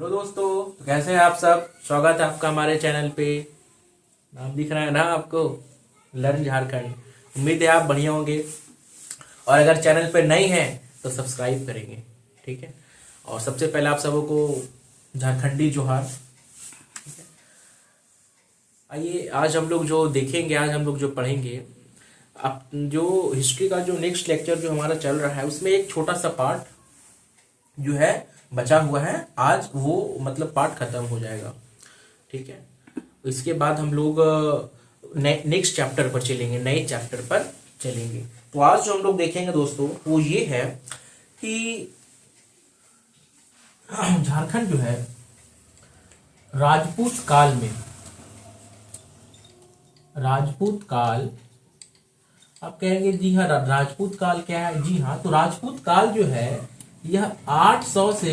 Hello दोस्तों, तो कैसे हैं आप सब। स्वागत है आपका हमारे चैनल पे। नाम दिख रहा है ना आपको, लर्न झारखंड। उम्मीद है आप बढ़िया होंगे और अगर चैनल पे नए हैं तो सब्सक्राइब करेंगे, ठीक है। और सबसे पहले आप सबों को झारखंडी जोहार। आइए आज हम लोग जो देखेंगे, आज हम लोग जो पढ़ेंगे, अब जो हिस्ट्री का जो नेक्स्ट लेक्चर जो हमारा चल रहा है उसमें एक छोटा सा पार्ट जो है बचा हुआ है। आज वो मतलब पार्ट खत्म हो जाएगा, ठीक है। इसके बाद हम लोग नेक्स्ट चैप्टर पर चलेंगे, नए चैप्टर पर चलेंगे। तो आज जो हम लोग देखेंगे दोस्तों वो ये है कि झारखंड जो है राजपूत काल में, राजपूत काल, आप कहेंगे जी हाँ राजपूत काल क्या है। जी हाँ, तो राजपूत काल जो है यह 800 से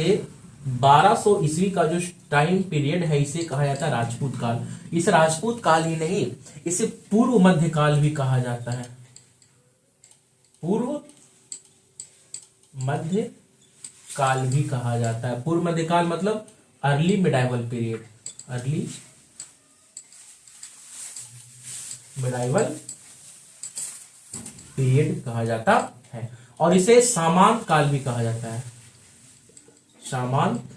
1200 ईस्वी का जो टाइम पीरियड है इसे कहा जाता है राजपूत काल। इस राजपूत काल ही नहीं, इसे पूर्व मध्य काल भी कहा जाता है। पूर्व मध्य काल भी कहा जाता है। पूर्व मध्य काल मतलब early medieval period, early medieval period कहा जाता है। और इसे सामंत काल भी कहा जाता है, सामंत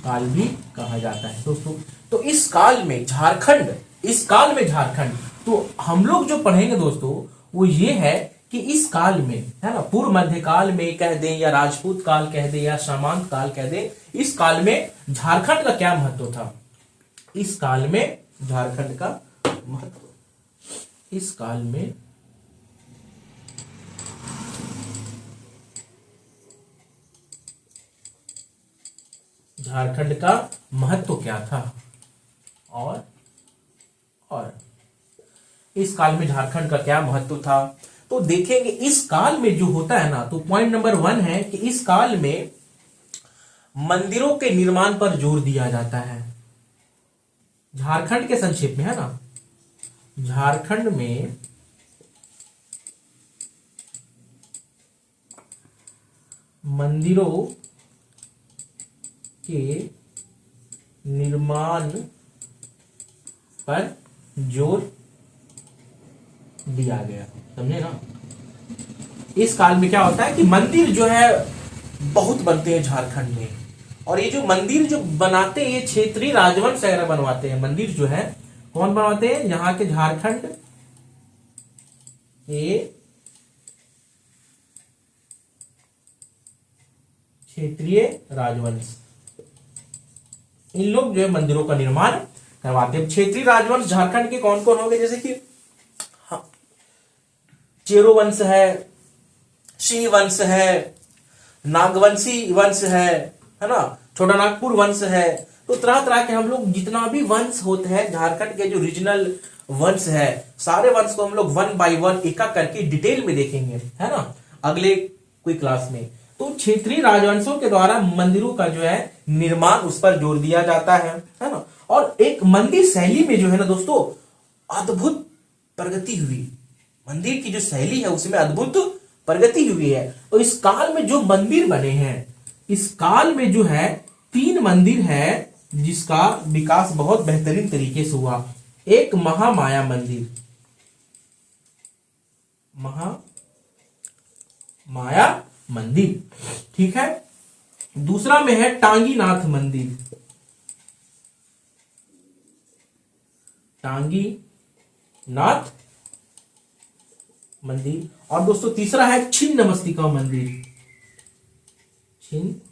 काल भी कहा जाता है दोस्तों। तो इस काल में झारखंड, इस काल में झारखंड, तो हम लोग जो पढ़ेंगे दोस्तों वो ये है कि इस काल में, है ना, पूर्व मध्य काल में कह दें या राजपूत काल कह दें या सामंत काल कह दें, इस काल में झारखंड का क्या महत्व था। इस काल में झारखंड का महत्व, इस काल में झारखंड का महत्व क्या था और इस काल में झारखंड का क्या महत्व था। तो देखेंगे इस काल में जो होता है ना, तो पॉइंट नंबर 1 है कि इस काल में मंदिरों के निर्माण पर जोर दिया जाता है। झारखंड के संक्षेप में, है ना, झारखंड में मंदिरों के निर्माण पर जोर दिया गया, समझे ना। इस काल में क्या होता है कि मंदिर जो है बहुत बनते हैं झारखंड में, और ये जो मंदिर जो बनाते हैं ये क्षेत्रीय राजवंश वगैरह बनवाते हैं। मंदिर जो है कौन बनवाते हैं, यहाँ के झारखंड के क्षेत्रीय राजवंश, इन लोग जो है मंदिरों का निर्माण करवाते हैं। क्षेत्रीय राजवंश झारखंड के कौन कौन हो गए, जैसे कि चेरो वंश है, सिंह वंश है, नागवंशी वंश है ना, छोटा नागपुर वंश है। तो तरह तरह के हम लोग जितना भी वंश होते हैं झारखंड के जो रीजनल वंश है, सारे वंश को हम लोग 1 बाय 1 एक एक करके डिटेल में देखेंगे, है ना, अगले कोई क्लास में। तो क्षेत्रीय राजवंशों के द्वारा मंदिरों का जो है निर्माण, उस पर जोर दिया जाता है ना। और एक मंदिर शैली में जो है ना दोस्तों अद्भुत प्रगति हुई, मंदिर की जो शैली है उसमें अद्भुत प्रगति हुई है। तो इस काल में जो मंदिर बने हैं, इस काल में जो है 3 मंदिर है जिसका विकास बहुत बेहतरीन तरीके से हुआ। एक महामाया मंदिर, महामाया मंदिर, ठीक है। दूसरा में है टांगीनाथ मंदिर, टांगीनाथ मंदिर। और दोस्तों तीसरा है छिन्नमस्तिका मंदिर, छिन्नमस्तिका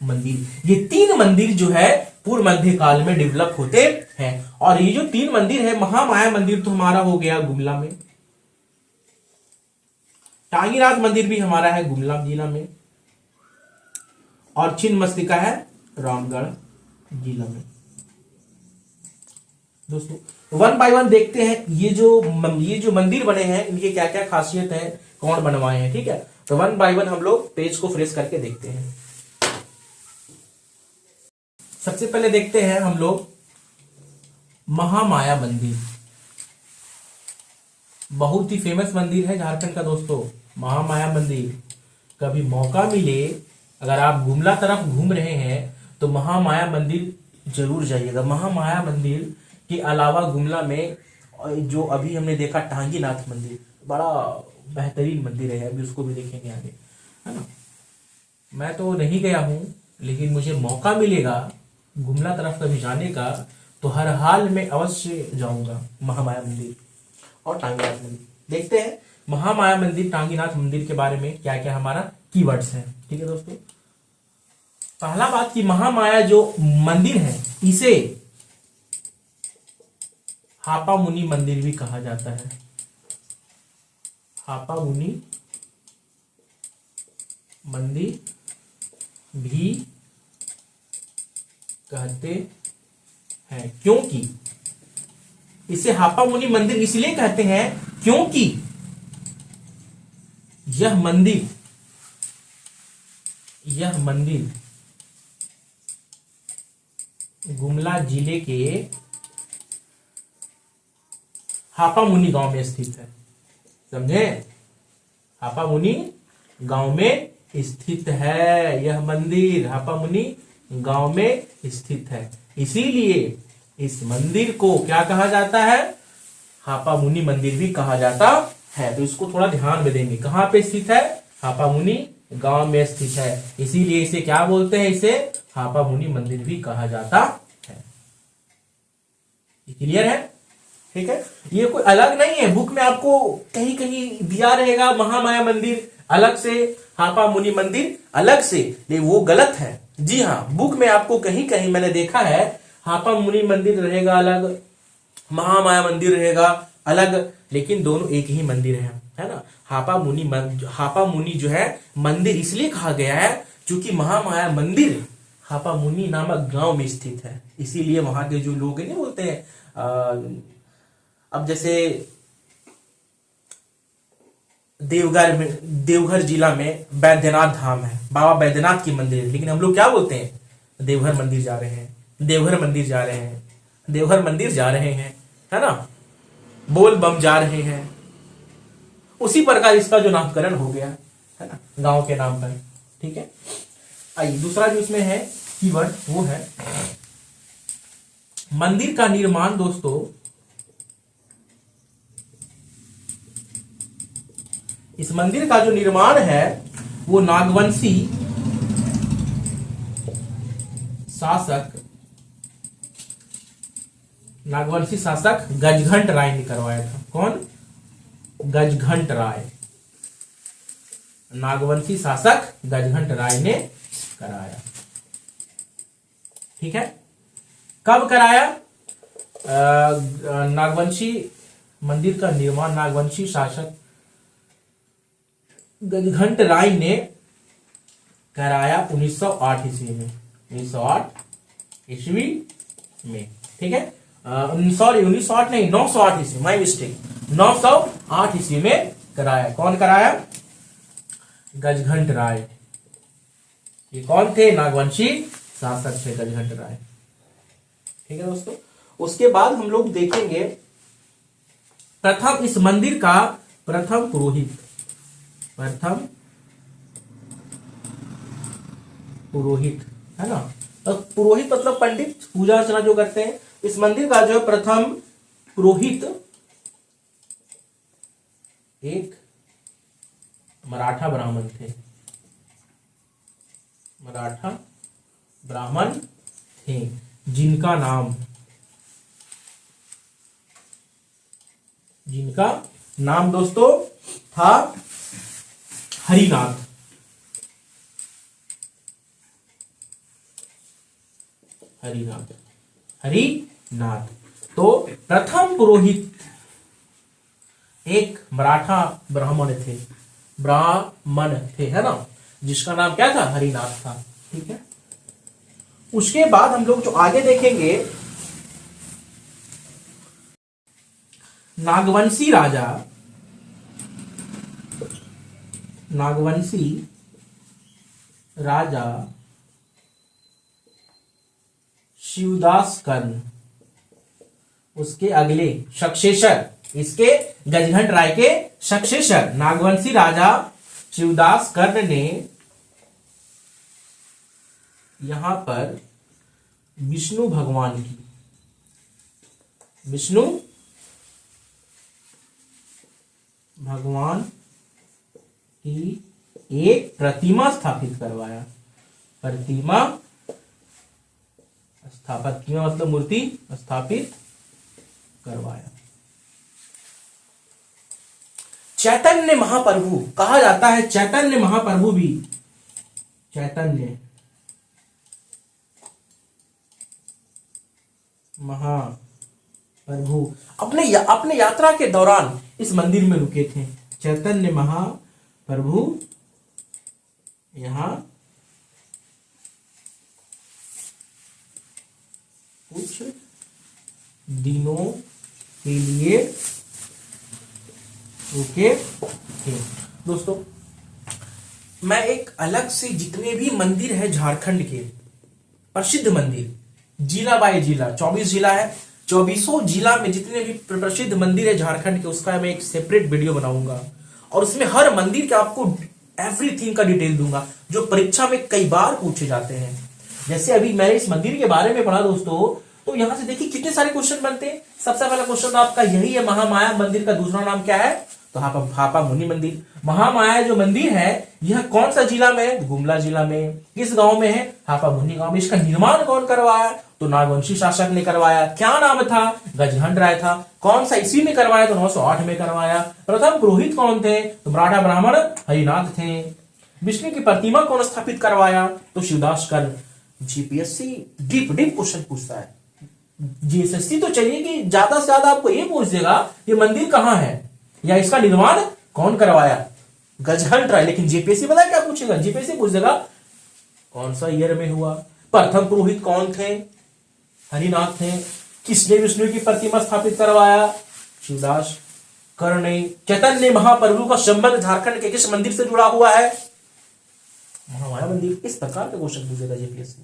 मंदिर। ये 3 मंदिर जो है पूर्व मध्य काल में डेवलप होते हैं। और ये जो 3 मंदिर है, महामाया मंदिर तो हमारा हो गया गुमला में, टांगीनाथ मंदिर भी हमारा है गुमला जिला में, और छिन्नमस्तिका है रामगढ़ जिला में। दोस्तों 1 बाय 1 देखते हैं ये जो मंदिर बने हैं इनकी क्या क्या खासियत है, कौन बनवाए हैं, ठीक है। तो 1 बाय 1 हम लोग पेज को फ्रेश करके देखते हैं। सबसे पहले देखते हैं हम लोग महामाया मंदिर, बहुत ही फेमस मंदिर है झारखंड का दोस्तों, महामाया मंदिर कभी मौका मिले, अगर आप गुमला तरफ घूम रहे हैं तो महामाया मंदिर जरूर जाइएगा। महामाया मंदिर के अलावा गुमला में जो अभी हमने देखा टांगीनाथ मंदिर, बड़ा बेहतरीन मंदिर है, अभी उसको भी देखेंगे आगे, है ना। मैं तो नहीं गया हूँ, लेकिन मुझे मौका मिलेगा गुमला तरफ कभी जाने का तो हर हाल में अवश्य जाऊंगा महामाया मंदिर और टांगीनाथ मंदिर। देखते हैं महामाया मंदिर, टांगीनाथ मंदिर के बारे में क्या क्या हमारा कीवर्ड्स है। ठीक है दोस्तों, पहला बात कि महामाया जो मंदिर है इसे हापा मुनि मंदिर भी कहा जाता है। हापा मुनि मंदिर भी कहते हैं, क्योंकि इसे हापा मुनि मंदिर इसलिए कहते हैं क्योंकि यह मंदिर गुमला जिले के हापा मुनि गांव में स्थित है। समझे, हापा मुनि गांव में स्थित है। यह मंदिर हापा मुनि गांव में स्थित है, इसीलिए इस मंदिर को क्या कहा जाता है, हापा मुनि मंदिर भी कहा जाता है। तो इसको थोड़ा ध्यान में देंगे, कहां पे स्थित है, हापा मुनि गांव में स्थित है, इसीलिए इसे क्या बोलते हैं, इसे हापा मुनि मंदिर भी कहा जाता है। क्लियर है? ठीक है, ये कोई अलग नहीं है, बुक में आपको कहीं कहीं दिया रहेगा महामाया मंदिर अलग से, हापा मुनि मंदिर अलग से, नहीं वो गलत है। जी हाँ, बुक में आपको कहीं कहीं मैंने देखा है हापा मुनि मंदिर रहेगा अलग, महामाया मंदिर रहेगा अलग, लेकिन दोनों एक ही मंदिर है ना। हापा मुनि जो है मंदिर इसलिए कहा गया है क्योंकि महामाया मंदिर हापा मुनि नामक गांव में स्थित है, इसीलिए वहां के जो लोग नहीं बोलते हैं, अब जैसे देवघर जिला में बैद्यनाथ धाम है, बाबा बैद्यनाथ की मंदिर है, लेकिन हम लोग क्या बोलते हैं, देवघर मंदिर जा रहे हैं, देवघर मंदिर जा रहे हैं, देवघर मंदिर जा रहे हैं, है ना, बोल बम जा रहे हैं। उसी प्रकार इसका जो नामकरण हो गया है ना, गांव के नाम पर। ठीक है, आइए दूसरा जो इसमें है कीवर्ड वो है मंदिर का निर्माण। दोस्तों, इस मंदिर का जो निर्माण है वो नागवंशी शासक गजघंट राय ने करवाया था। कौन? गजघंट राय, नागवंशी शासक गजघंट राय ने कराया। ठीक है, कब कराया? नागवंशी मंदिर का निर्माण नागवंशी शासक गजघंट राय ने कराया 1908 ईस्वी में, 1908 ईस्वी में। ठीक है, सॉरी 1908 नहीं, 908 ईस्वी, माय मिस्टेक, 908 ईस्वी में कराया। कौन कराया? गजघंट राय। ये कौन थे? नागवंशी शासक थे गजघंट राय। ठीक है दोस्तों, उसके बाद हम लोग देखेंगे प्रथम इस मंदिर का प्रथम पुरोहित है ना, तो पुरोहित मतलब पंडित, पूजा अर्चना जो करते हैं। इस मंदिर का जो प्रथम पुरोहित एक मराठा ब्राह्मण थे, मराठा ब्राह्मण थे, जिनका नाम दोस्तों था हरिनाथ। तो प्रथम पुरोहित एक मराठा ब्राह्मण थे, है ना, जिसका नाम क्या था? हरिनाथ था। ठीक है, उसके बाद हम लोग जो आगे देखेंगे, नागवंशी राजा शिवदास कर्ण, उसके अगले सक्सेसर इसके गजघंट राय के सक्सेसर नागवंशी राजा शिवदास कर्ण ने यहां पर विष्णु भगवान की एक प्रतिमा स्थापित करवाया। प्रतिमा स्थापित किया मतलब मूर्ति स्थापित करवाया। चैतन्य महाप्रभु कहा जाता है, चैतन्य महाप्रभु भी, चैतन्य महाप्रभु अपने यात्रा के दौरान इस मंदिर में रुके थे। चैतन्य महाप्रभु यहां कुछ दिनों के लिए रुके थे। दोस्तों, मैं एक अलग से जितने भी मंदिर है झारखंड के प्रसिद्ध मंदिर, जिला बाय जिला 24 जिला है, 24 जिला में जितने भी प्रसिद्ध मंदिर है झारखंड के, उसका मैं एक सेपरेट वीडियो बनाऊंगा और उसमें हर मंदिर के आपको एवरीथिंग का डिटेल दूंगा जो परीक्षा में कई बार पूछे जाते हैं। जैसे अभी मैंने इस मंदिर के बारे में पढ़ा दोस्तों, तो यहां से देखिए कितने सारे क्वेश्चन बनते हैं। सबसे पहला क्वेश्चन तो आपका यही है, महामाया मंदिर का दूसरा नाम क्या है? तो हापा मुनि मंदिर। महामाया जो मंदिर है यह कौन सा जिला में है? गुमला जिला में। किस गांव में है? हापा मुनि गांव में। इसका निर्माण कौन करवाया? तो नागवंशी शासक ने करवाया। क्या नाम था? गजघंट राय था। कौन सा ईस्वी में करवाया? तो 908 में करवाया। प्रथम पुरोहित कौन थे? तो मराठा ब्राह्मण हरिनाथ थे। विष्णु की प्रतिमा कौन स्थापित करवाया? तो शिवदास कर्ण। जीपीएससी डीप क्वेश्चन पूछता है। जीएसएससी तो चलिए कि ज्यादा से ज्यादा आपको ये पूछ देगा ये मंदिर कहां है या इसका निर्माण कौन करवाया? गजघंट राय। लेकिन जीपीएससी पता है क्या पूछेगा? जीपीएससी पूछ देगा कौन सा ईयर में हुआ, प्रथम पुरोहित कौन थे? हरिनाथ थे। किसने विष्णु की प्रतिमा स्थापित करवाया? शिवदास कर्ण ने। चैतन्य महाप्रभु का संबंध झारखंड के किस मंदिर से जुड़ा हुआ है? महामाया मंदिर। इस प्रकार का क्वेश्चन पूछेगा जीपीएससी।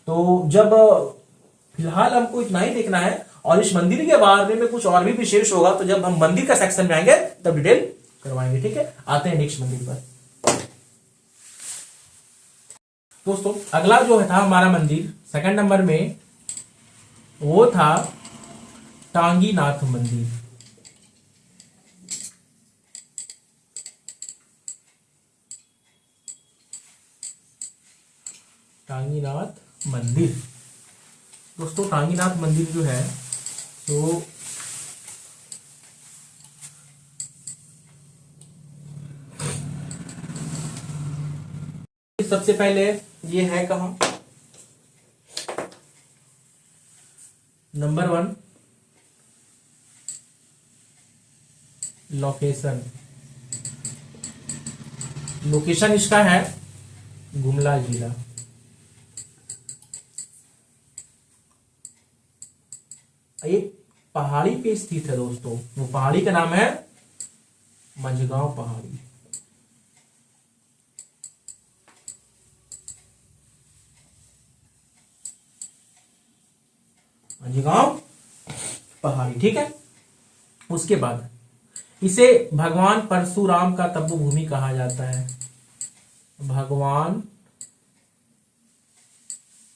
तो जब फिलहाल हमको इतना ही देखना है और इस मंदिर के बारे में कुछ और भी विशेष होगा तो जब हम मंदिर का सेक्शन में आएंगे तब डिटेल करवाएंगे। ठीक है, आते हैं नेक्स्ट मंदिर पर। दोस्तों, अगला जो था हमारा मंदिर सेकंड नंबर में, वो था टांगीनाथ मंदिर। टांगीनाथ मंदिर। दोस्तों, टांगीनाथ मंदिर जो है तो सबसे पहले ये है कहां? नंबर 1 लोकेशन इसका है गुमला जिला। एक पहाड़ी पे स्थित है दोस्तों, वो पहाड़ी का नाम है मंझगांव पहाड़ी। मंझगांव पहाड़ी, ठीक है। उसके बाद इसे भगवान परशुराम का तपोभूमि कहा जाता है। भगवान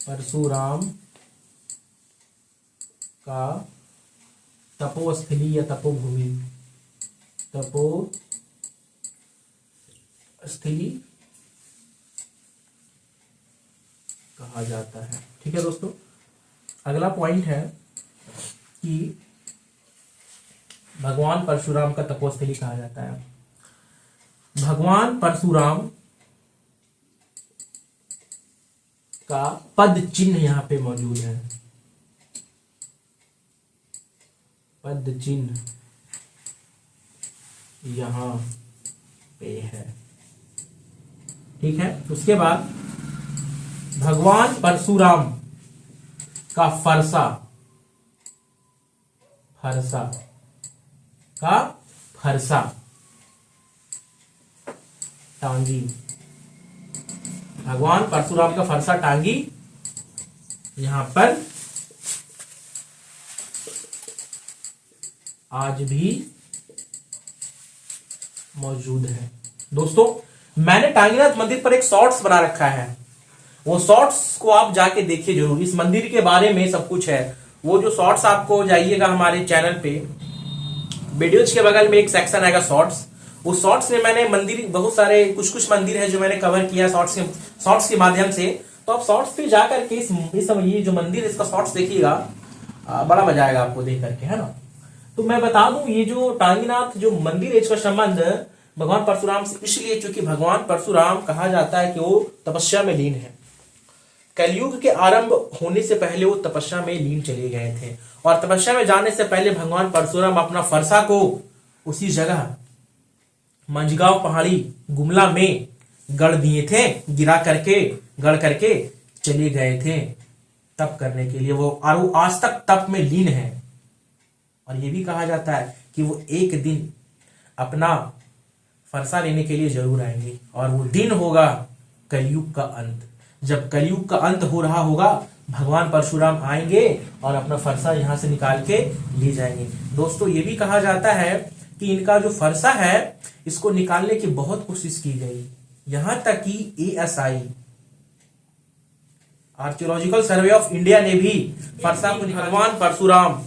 परशुराम का तपोस्थली या तपोभूमि, तपोस्थली कहा जाता है। ठीक है दोस्तों, अगला पॉइंट है कि भगवान परशुराम का तपोस्थली कहा जाता है। भगवान परशुराम का पद चिन्ह यहां पे मौजूद है। पद चिन्ह यहां पे है, ठीक है। उसके बाद भगवान परशुराम का फरसा टांगी, भगवान परशुराम का फरसा टांगी यहां पर आज भी मौजूद है। दोस्तों मैंने टांगीनाथ मंदिर पर एक शॉर्ट्स बना रखा है, वो शॉर्ट्स को आप जाके देखिए जरूर। इस मंदिर के बारे में सब कुछ है। वो जो शॉर्ट्स आपको जाइएगा हमारे चैनल पे, वीडियोज के बगल में एक सेक्शन आएगा शॉर्ट्स। उस शॉर्ट्स में मैंने मंदिर बहुत सारे कुछ मंदिर है जो मैंने कवर किया शॉर्ट्स के माध्यम से। तो आप शॉर्ट्स पे जाकर के ये जो मंदिर है इसका शॉर्ट्स देखिएगा, बड़ा मजा आएगा आपको देख करके, है ना। तो मैं बता दूं ये जो टांगीनाथ जो मंदिर है इसका संबंध भगवान परशुराम से इसलिए क्योंकि भगवान परशुराम कहा जाता है कि वो तपस्या में लीन है। कलयुग के आरंभ होने से पहले वो तपस्या में लीन चले गए थे, और तपस्या में जाने से पहले भगवान परशुराम अपना फरसा को उसी जगह मंझगांव पहाड़ी गुमला में गड़ दिए थे, गड़ करके चले गए थे तप करने के लिए। वो और वो आज तक तप में लीन है। और ये भी कहा जाता है कि वो एक दिन अपना फरसा लेने के लिए जरूर आएंगे, और वो दिन होगा कलयुग का अंत। जब कलयुग का अंत हो रहा होगा भगवान परशुराम आएंगे और अपना फरसा यहां से निकाल के ले जाएंगे। दोस्तों ये भी कहा जाता है कि इनका जो फरसा है इसको निकालने की बहुत कोशिश की गई, यहां तक कि ASI archaeological survey of India ने भी फरसा को भगवान परशुराम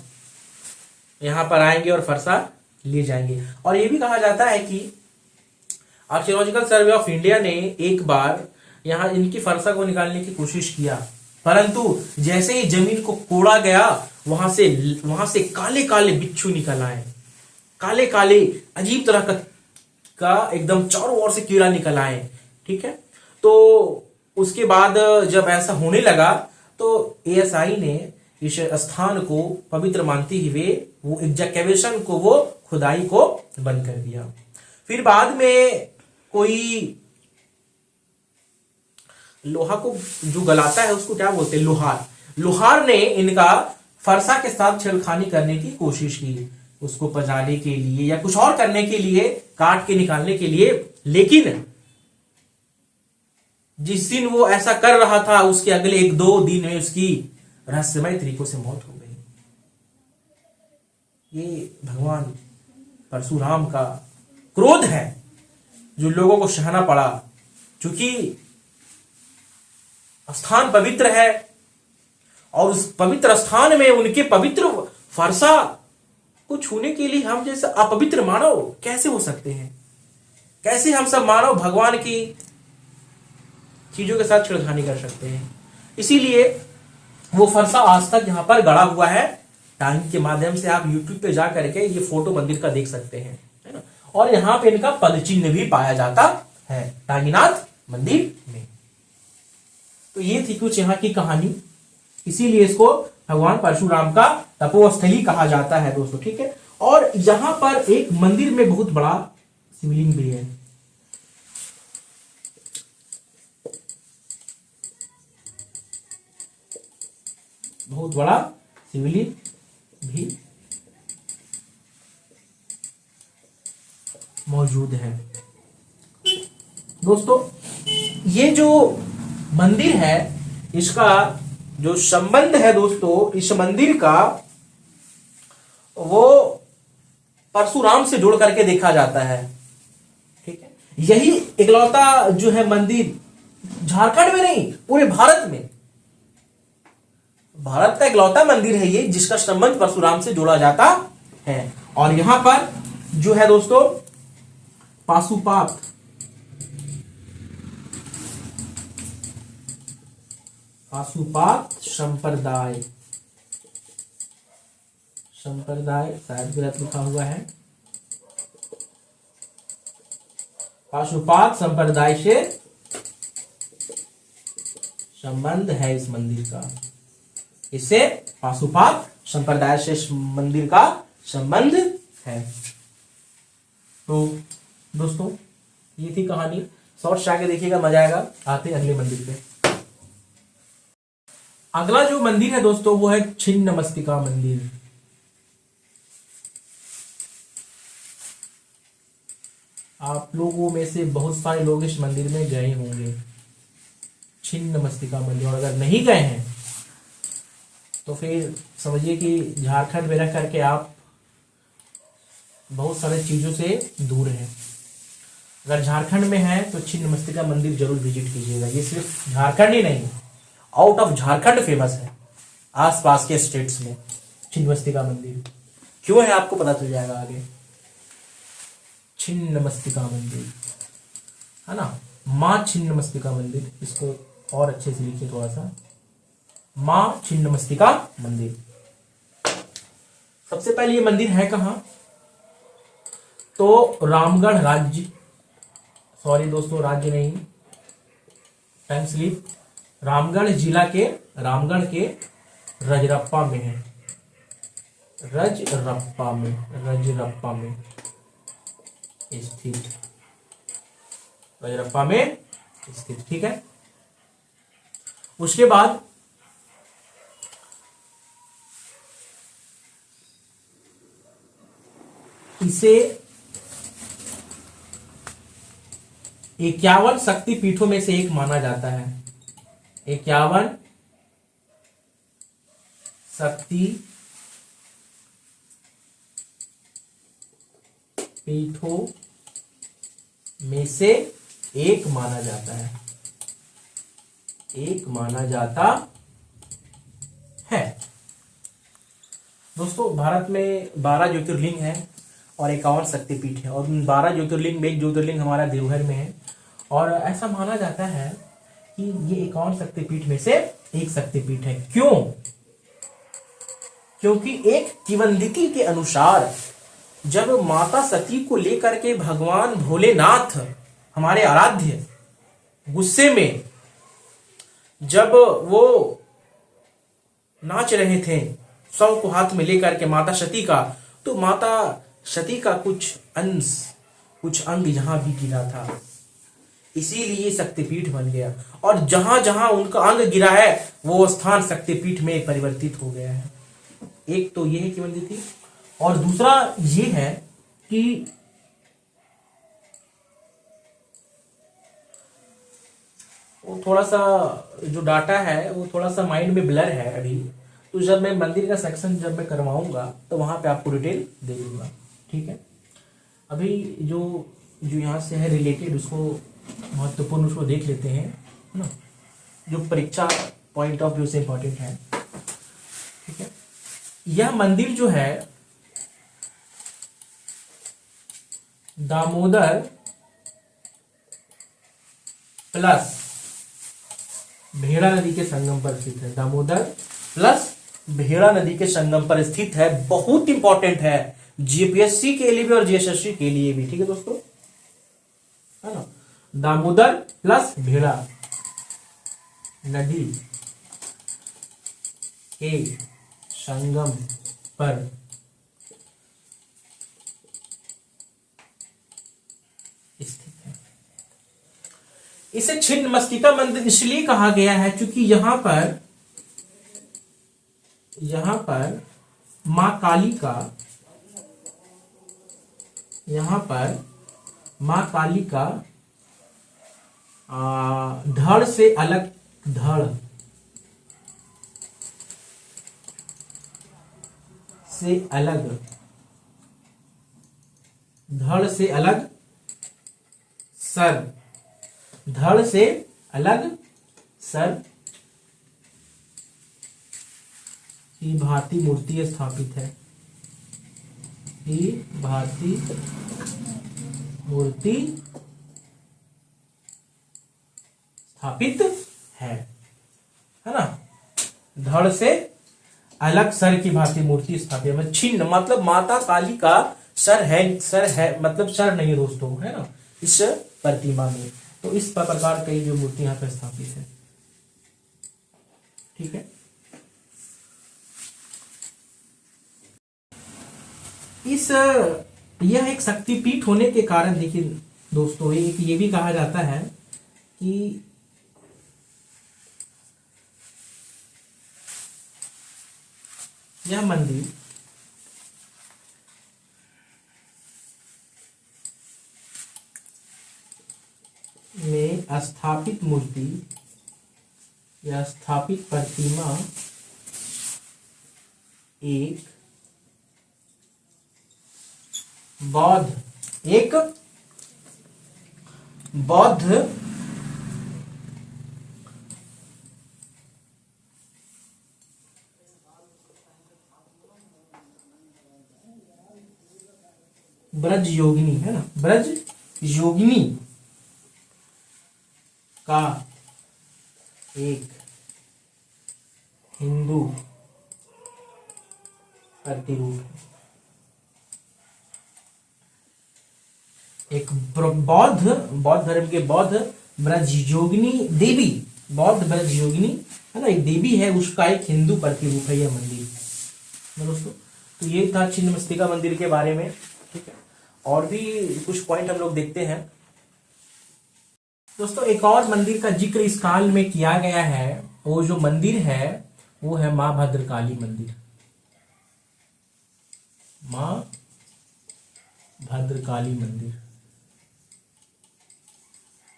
यहां पर आएंगे और फरसा ले जाएंगे। और यह भी कहा जाता है कि आर्कियोलॉजिकल सर्वे ऑफ इंडिया ने एक बार यहां इनकी फरसा को निकालने की कोशिश किया, परंतु जैसे ही जमीन को कोड़ा गया वहां से काले काले बिच्छू निकल आए, काले काले अजीब तरह का एकदम चारों ओर से कीड़ा निकल आए। ठीक है, तो उसके बाद जब ऐसा होने लगा तो ASI ने इस स्थान को पवित्र मानते हुए वो एग्जैकेवेशन को, वो खुदाई को बंद कर दिया। फिर बाद में कोई लोहा को जो गलाता है उसको क्या बोलते हैं, लोहार ने इनका फरसा के साथ छेड़खानी करने की कोशिश की, उसको पजाने के लिए या कुछ और करने के लिए, काट के निकालने के लिए। लेकिन जिस दिन वो ऐसा कर रहा था उसके अगले 1-2 दिन में उसकी रहस्यमय तरीकों से मौत हो गई। ये भगवान परशुराम का क्रोध है जो लोगों को सहना पड़ा, क्योंकि स्थान पवित्र है और उस पवित्र स्थान में उनके पवित्र फरसा को छूने के लिए हम जैसे अपवित्र मानव कैसे हो सकते हैं? कैसे हम सब मानव भगवान की चीजों के साथ छेड़खानी कर सकते हैं? इसीलिए वो फरसा आज तक यहां पर गड़ा हुआ है। टांगी के माध्यम से आप YouTube पे जा करके ये फोटो मंदिर का देख सकते हैं, है ना। और यहां पे इनका पद चिन्ह भी पाया जाता है टांगीनाथ मंदिर में। तो ये थी कुछ यहाँ की कहानी, इसीलिए इसको भगवान परशुराम का तपोस्थली कहा जाता है दोस्तों। ठीक है, और यहां पर एक मंदिर में बहुत बड़ा शिवलिंग भी है। बहुत बड़ा शिवलिंग भी मौजूद है। दोस्तों ये जो मंदिर है इसका जो संबंध है दोस्तों, इस मंदिर का वो परशुराम से जोड़ करके देखा जाता है। ठीक है, यही इकलौता जो है मंदिर झारखंड में नहीं पूरे भारत में, भारत का इकलौता मंदिर है ये जिसका संबंध परशुराम से जोड़ा जाता है। और यहां पर जो है दोस्तों पाशुपात संप्रदाय शायद गलत लिखा हुआ है, पाशुपात संप्रदाय से संबंध है इस मंदिर का। इससे पाशुपात संप्रदाय से मंदिर का संबंध है। तो दोस्तों ये थी कहानी, शॉर्ट्स आके देखिएगा, मजा आएगा। आते अगले मंदिर पे। अगला जो मंदिर है दोस्तों वो है छिन्नमस्तिका मंदिर। आप लोगों में से बहुत सारे लोग इस मंदिर में गए होंगे, छिन्नमस्तिका मंदिर। और अगर नहीं गए हैं तो फिर समझिए कि झारखंड में रह करके आप बहुत सारे चीजों से दूर है। अगर झारखंड में है तो छिन्नमस्तिका मंदिर जरूर विजिट कीजिएगा। ये सिर्फ झारखंड ही नहीं, आउट ऑफ झारखंड फेमस है, आसपास के स्टेट्स में छिन्नमस्तिका मंदिर क्यों है आपको पता चल जाएगा आगे। छिन्नमस्तिका मंदिर है ना, माँ छिन्नमस्तिका मंदिर, इसको और अच्छे से लिखिए थोड़ा सा, माँ छिन्नमस्तिका मंदिर। सबसे पहले ये मंदिर है कहां, तो रामगढ़ राज्य, सॉरी दोस्तों राज्य नहीं, टाइम स्लिप, रामगढ़ जिला के, रामगढ़ के रजरप्पा में है, रजरप्पा में स्थित, रजरप्पा में स्थित, ठीक है। उसके बाद इसे 51 शक्ति पीठों में से एक माना जाता है। 51 शक्ति पीठों में से एक माना जाता है, एक माना जाता है। दोस्तों भारत में 12 ज्योतिर्लिंग है और 51 शक्तिपीठ है, और 12 ज्योतिर्लिंग में एक ज्योतिर्लिंग हमारा देवघर में है। और ऐसा माना जाता है कि ये 51 शक्तिपीठ में से एक शक्तिपीठ है। क्यों? क्योंकि एक किंवदंती के अनुसार जब माता सती को लेकर के भगवान भोलेनाथ हमारे आराध्य गुस्से में जब वो नाच रहे थे शव को हाथ में लेकर के माता सती का, तो माता सती का कुछ अंश, कुछ अंग यहां भी गिरा था, इसीलिए शक्तिपीठ बन गया। और जहां जहां उनका अंग गिरा है वो स्थान शक्तिपीठ में परिवर्तित हो गया है। एक तो ये है किंवदंती, और दूसरा ये है कि वो थोड़ा सा जो डाटा है वो थोड़ा सा माइंड में ब्लर है अभी, तो जब मैं मंदिर का सेक्शन जब मैं करवाऊंगा तो वहां पे आपको डिटेल दे दूंगा, ठीक है। अभी जो जो यहाँ से है रिलेटेड उसको महत्वपूर्ण उसको देख लेते हैं, है ना, जो परीक्षा पॉइंट ऑफ व्यू से इंपॉर्टेंट है, ठीक है। यह मंदिर जो है दामोदर प्लस भेड़ा नदी के संगम पर स्थित है, दामोदर प्लस भेड़ा नदी के संगम पर स्थित है। बहुत इंपॉर्टेंट है जीपीएससी के लिए भी और जीएसएससी के लिए भी, ठीक है दोस्तों, है ना। दामोदर प्लस भेड़ा नदी के संगम पर स्थित है। इसे छिन्नमस्तिका मंदिर इसलिए कहा गया है क्योंकि यहां पर मां काली का, यहां पर मां काली का धड़ से अलग, धड़ से अलग, धड़ से अलग सर, धड़ से अलग सर की भांति मूर्ति स्थापित है, की भांति मूर्ति स्थापित है ना। धड़ से अलग सर की भांति मूर्ति स्थापित है, छिन्न मतलब माता काली का सर है मतलब सर नहीं दोस्तों, है ना, इस प्रतिमा में। तो इस प्रकार की जो मूर्ति यहाँ पर स्थापित है, ठीक है। यह एक शक्तिपीठ होने के कारण देखिए दोस्तों, ये भी कहा जाता है कि यह मंदिर में स्थापित मूर्ति या स्थापित प्रतिमा एक बौद्ध एक बौद्ध ब्रज योगिनी है ना, ब्रज योगिनी का एक हिंदू प्रतिरूप है। एक बौद्ध धर्म के बौद्ध ब्रज योगिनी देवी, बौद्ध ब्रज योगिनी है ना, एक देवी है, उसका एक हिंदू प्रतिरूप है यह मंदिर ना दोस्तों। तो ये था छिन्नमस्तिका मंदिर के बारे में। ठीक है, और भी कुछ पॉइंट हम लोग देखते हैं दोस्तों। एक और मंदिर का जिक्र इस काल में किया गया है, वो जो मंदिर है वो है मां भद्रकाली मंदिर। मां भद्रकाली मंदिर,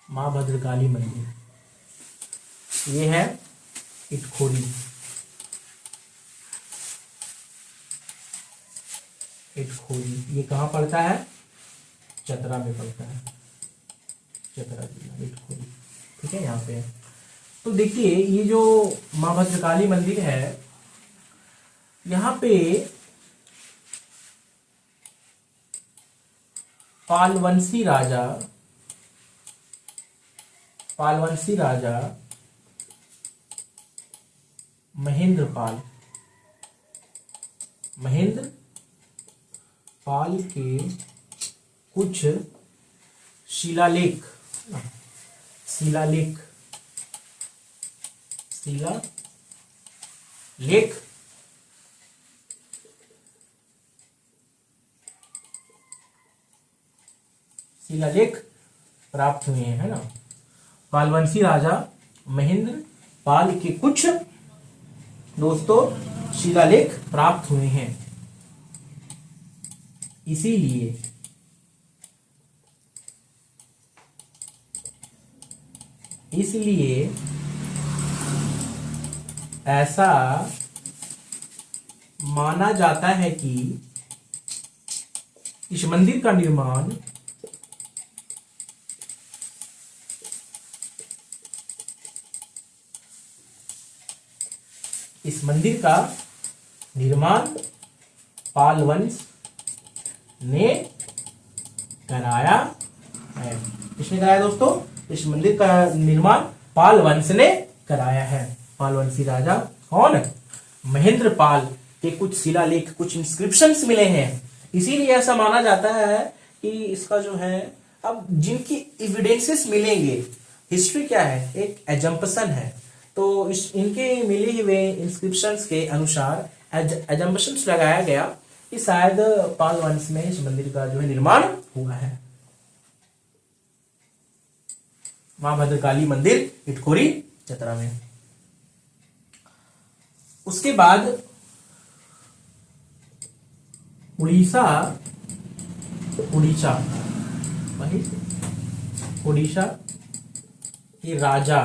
मां भद्रकाली मंदिर ये है इटखोरी। इटखोरी ये कहाँ पड़ता है? चतरा में पड़ता है, चतरा जिला इटखोरी। ठीक है, यहाँ पे है। तो देखिए ये जो मां भद्रकाली मंदिर है, यहाँ पे पालवंशी राजा महेंद्र पाल के कुछ शिलालेख प्राप्त हुए हैं, है ना। पालवंशी राजा महेंद्र पाल के कुछ दोस्तों शिलालेख प्राप्त हुए हैं। इसलिए ऐसा माना जाता है कि इस मंदिर का निर्माण पाल वंश ने कराया है। किसने कराया दोस्तों? इस मंदिर का निर्माण पाल वंश ने कराया है। पालवंशी राजा कौन? महेंद्र पाल के कुछ शिलालेख, कुछ इंस्क्रिप्शंस मिले हैं, इसीलिए ऐसा माना जाता है कि इसका जो है, अब जिनकी एविडेंसेस मिलेंगे, हिस्ट्री क्या है, एक एजम्पशन है, तो इनके मिले हुए इंस्क्रिप्शंस के अनुसार एजम्पशंस लगाया गया कि शायद पाल वंश में इस मंदिर का जो है निर्माण हुआ है। मां भद्रकाली मंदिर इटखोरी चतरा में। उसके बाद उड़ीसा के राजा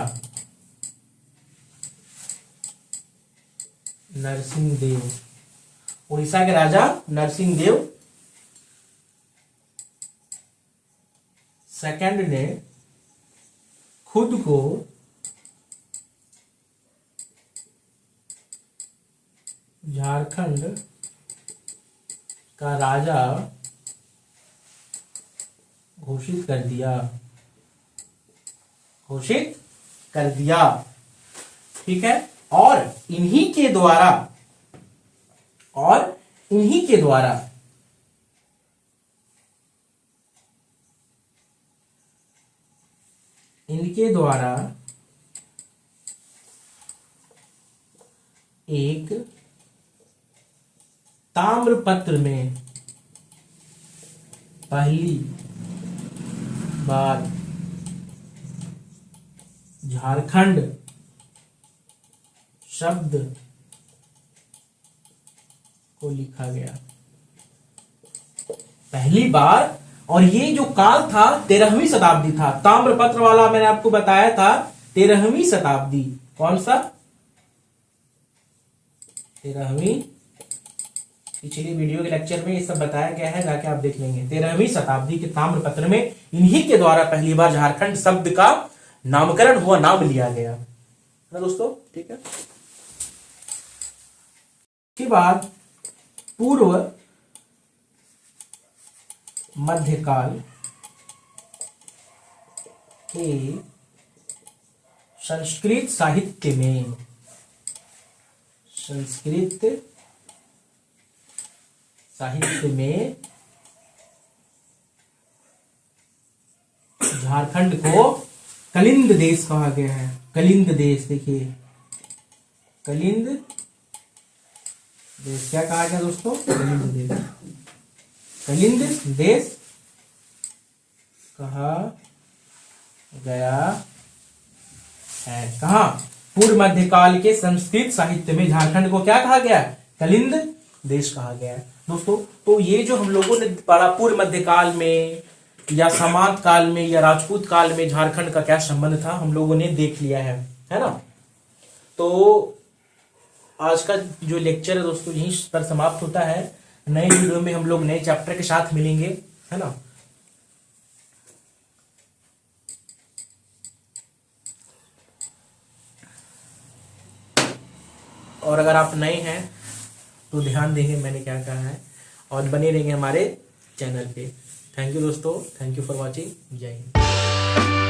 नरसिंह देव, उड़ीसा के राजा नरसिंह देव सेकंड ने खुद को झारखंड का राजा घोषित कर दिया। ठीक है, और इन्हीं के द्वारा इनके द्वारा एक ताम्रपत्र में पहली बार झारखंड शब्द को लिखा गया, पहली बार। और ये जो काल था 13वीं शताब्दी था। ताम्रपत्र वाला मैंने आपको बताया था 13वीं शताब्दी। कौन सा? पिछली वीडियो के लेक्चर में ये सब बताया गया है, जाके आप देख लेंगे। 13वीं शताब्दी के ताम्रपत्र में इन्हीं के द्वारा पहली बार झारखंड शब्द का नामकरण हुआ, नाम लिया गया ना दोस्तों। ठीक है, के बाद पूर्व मध्यकाल के संस्कृत साहित्य में, संस्कृत साहित्य में झारखंड को कलिंद देश कहा गया है। कलिंद देश, देखिए कलिंद देश क्या कहा गया दोस्तों? कलिंद देश, कलिंद देश कहा गया है। कहा? पूर्व मध्यकाल के संस्कृत साहित्य में झारखंड को क्या कहा गया? कलिंद देश कहा गया है दोस्तों। तो ये जो हम लोगों ने पढ़ा पूर्व मध्यकाल में या समांत काल में या राजपूत काल में झारखंड का क्या संबंध था, हम लोगों ने देख लिया है ना। तो आज का जो लेक्चर है दोस्तों यहीं पर समाप्त होता है। नए वीडियो में हम लोग नए चैप्टर के साथ मिलेंगे, है ना। और अगर आप नए हैं तो ध्यान देंगे मैंने क्या कहा है, और बने रहेंगे हमारे चैनल पे। थैंक यू दोस्तों, थैंक यू फॉर वॉचिंग। जय हिंद।